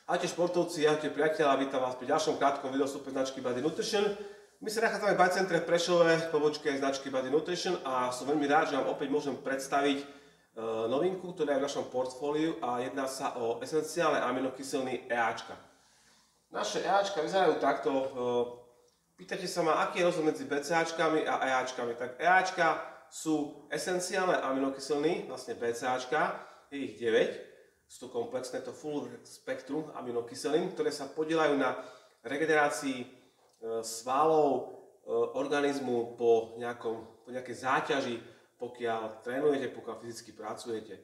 Ahojte športovci, ahojte priatelia, vítam vás pri ďalšom krátkom videostupe značky Body Nutrition. My sa nachádzame v bajcentre v Prešove, pobočke značky Body Nutrition a som veľmi rád, že vám opäť môžem predstaviť novinku, ktorá je v našom portfóliu a jedná sa o esenciálne aminokyseliny EAčka. Naše EAčka vyzerajú takto. Pýtate sa ma, aký je rozdiel medzi BCAčkami a EAčkami. Tak EAčka sú esenciálne aminokyseliny, vlastne BCAčka, je ich 9. Sú to komplexné, to full spektrum aminokyselín, ktoré sa podieľajú na regenerácii svalov organizmu po nejakej záťaži, pokiaľ trénujete, pokiaľ fyzicky pracujete.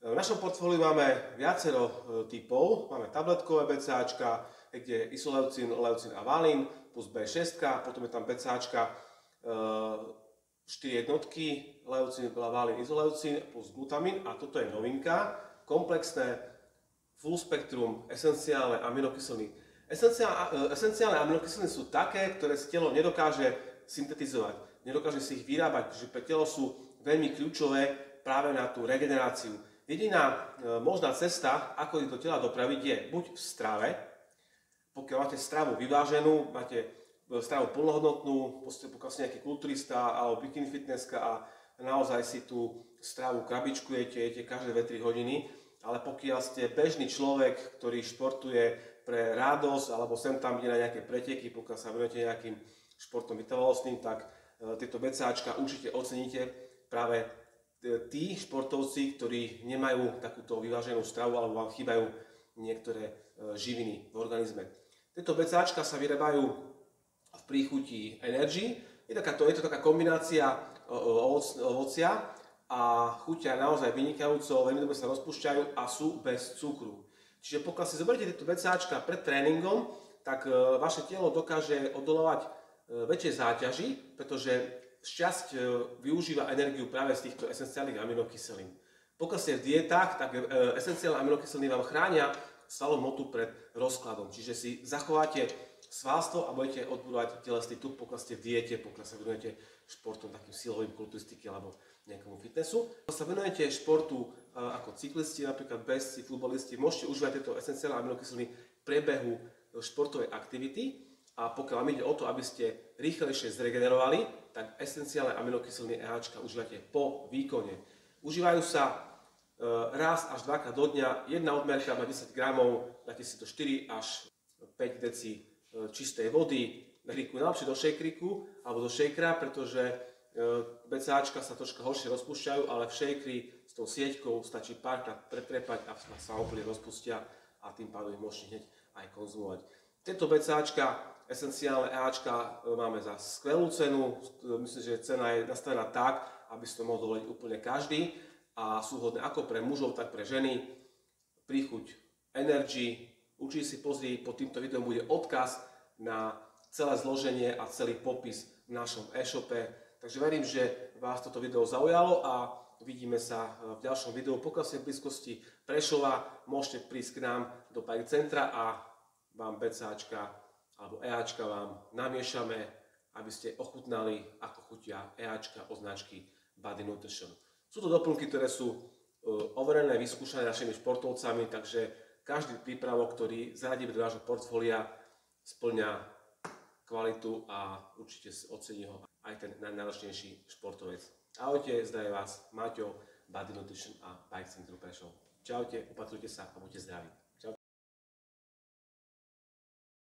V našom portfóliu máme viacero typov. Máme tabletkové BCAčka, kde je isoleucín, leucín a valín, plus B6, potom je tam BCAčka 4 jednotky, leucín, valín, izoleucín plus glutamín a toto je novinka. Komplexné full spektrum esenciálne aminokyseliny. Esenciálne aminokyseliny sú také, ktoré si telo nedokáže syntetizovať, nedokáže si ich vyrábať, že pre telo sú veľmi kľúčové práve na tú regeneráciu. Jediná možná cesta, ako ich do tela dopraviť, je buď v strave, pokiaľ máte stravu vyváženú, máte stravu plnohodnotnú, pokiaľ ste nejaký kulturista alebo bikini fitnesska a naozaj si tú stravu krabičkujete, jete každé 2-3 hodiny, ale pokiaľ ste bežný človek, ktorý športuje pre radosť alebo sem tam ide na nejaké preteky, pokiaľ sa venujete nejakým športom vytrvalostným, tak tieto BCAčka určite oceníte práve tí športovci, ktorí nemajú takúto vyváženú stravu alebo vám chýbajú niektoré živiny v organizme. Tieto BCAčka sa vyrábajú v príchuti Energy. Je to taká kombinácia ovocia a chutia naozaj vynikajúco, veľmi dobre sa rozpúšťajú a sú bez cukru. Čiže pokiaľ si zoberiete tieto BCAčka pred tréningom, tak vaše telo dokáže odolovať väčšej záťaži, pretože šťasť využíva energiu práve z týchto esenciálnych aminokyselín. Pokiaľ ste v dietách, tak esenciálne aminokyseliny vám chránia svalovú hmotu pred rozkladom. Čiže si zachováte svalstvo a budete odbudovať telesný tuk, pokiaľ ste v diete, pokiaľ sa venujete športom takým silovým, kulturistiky alebo nejakému fitnessu. Pokiaľ sa venujete športu ako cyklisti, napríklad bežci, futbalisti, môžete užívať tieto esenciálne aminokyseliny v priebehu športovej aktivity a pokiaľ vám ide o to, aby ste rýchlejšie zregenerovali, tak esenciálne aminokyseliny EAčka užívate po výkone. Užívajú sa raz až dvakrát do dňa, jedna odmerka má 10 gramov, dáte si to 4 až 5 deci čistej vody, najlepšie do shakeriku alebo do shakera, pretože BCAčka sa troška horšie rozpúšťajú, ale v shakeri s tou sieťkou stačí párkrát pretrepať a sa úplne rozpustia a tým pádom ich môžete hneď aj konzumovať. Tieto BCAčka, esenciálne EAčka máme za skvelú cenu, myslím, že cena je nastavená tak, aby si to mohol dovoliť úplne každý a sú vhodné ako pre mužov, tak pre ženy. Príchuť Energy. Určite si pozrieť, pod týmto videom bude odkaz na celé zloženie a celý popis v našom e-shope. Takže verím, že vás toto video zaujalo a vidíme sa v ďalšom videu. Pokiaľ ste v blízkosti Prešova, môžete prísť k nám do bajcentra a vám BCAčka alebo EAčka vám namiešame, aby ste ochutnali, ako chutia EAčka od značky Body Nutrition. Sú to doplnky, ktoré sú overené, vyskúšané našimi športovcami, takže každý prípravok, ktorý zaradíme do nášho portfólia, spĺňa kvalitu a určite ocení ho aj ten najnáročnejší športovec. Ahojte, zdraví vás Maťo, Body Nutrition a Bike Centrum Prešov. Čaute, opatrujte sa a buďte zdraví.